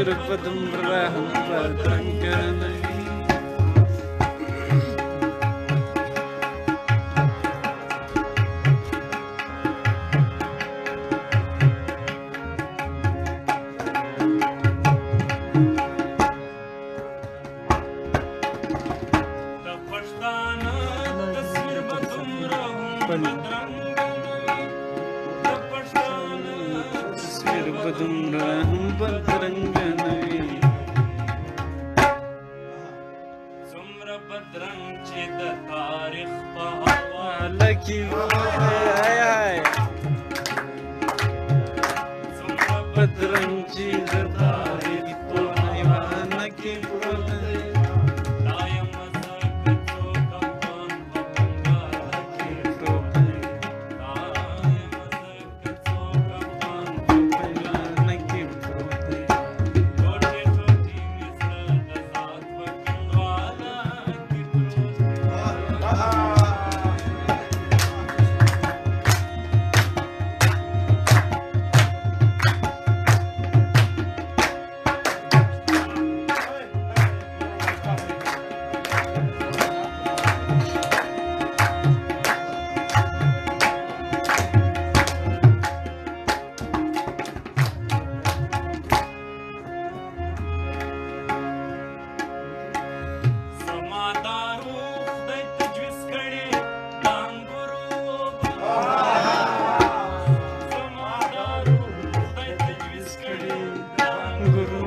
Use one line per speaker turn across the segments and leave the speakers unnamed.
صمر په دومره هم بدرنګه نه وي. تصویر به دومره هم بدرنګه نه وي.
څومره بدرنګ چې د تاریخ په حواله
لکي څومره بدرنګ چې د تاریخ په حیوانه کې پروت دی.
دا یمه زه که څوک افغان په بنګاله کې
پروت دی.
دا یمه زه که څوک افغان په
حیوانه کې پروت دی.
ټوټې ټوټې مې زړه د ذات په کنډواله کې پروت دی. زما دا روح خدای تجویز کړي د انګورو اوبه. زما دا روح خدای تجویز کړي د انګورو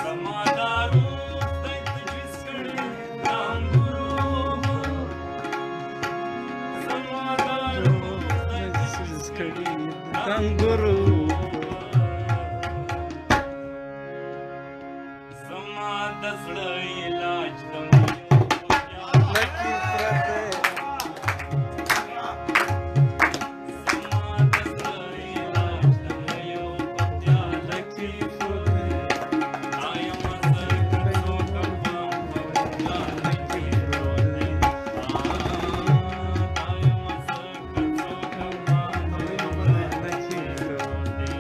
زما دا روح خدای تجویز کړي د انګورو اوبه. زما دا روح خدای تجویز کړي د
انګورو
زما د زړه علاج د مینو په پیاله.
لکي پروت دی.
زما د زړه علاج د مینو په پیاله کې پروت دی. دا یمه زه که څوک افغان په بنګاله کې پروت دی. دا یمه زه که څوک افغان په بنګاله کې پروت دی.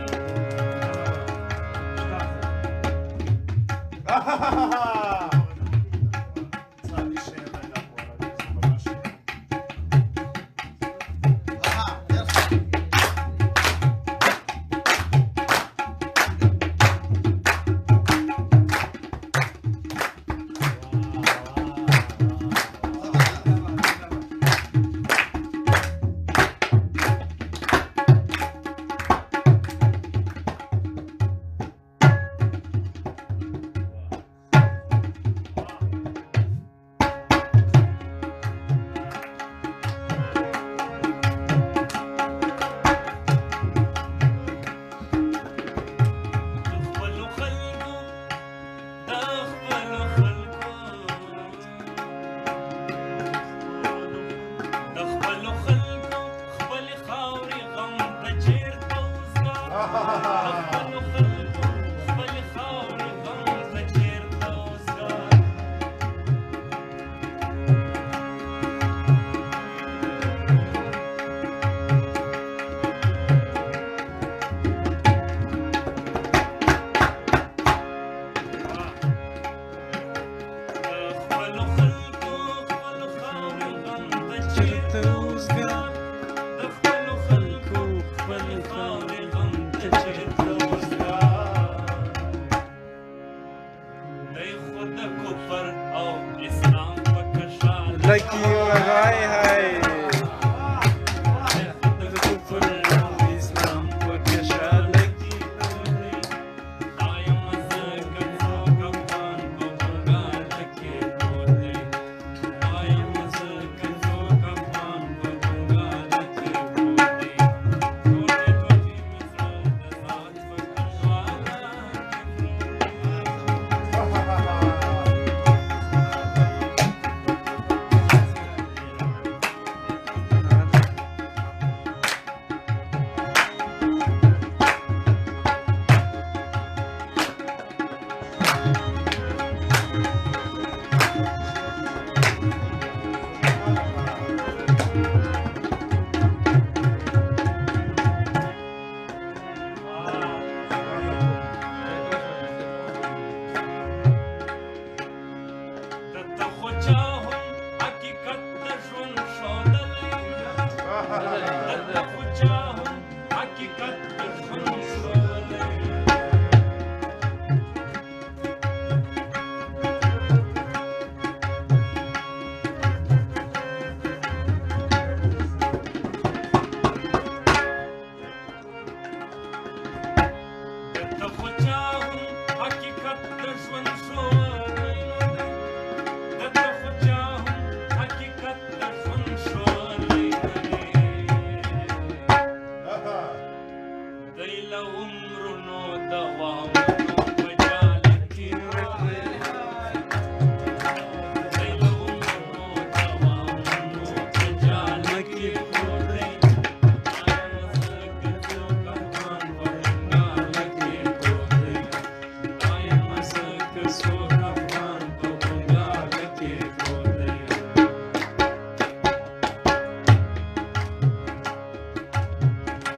لکي وای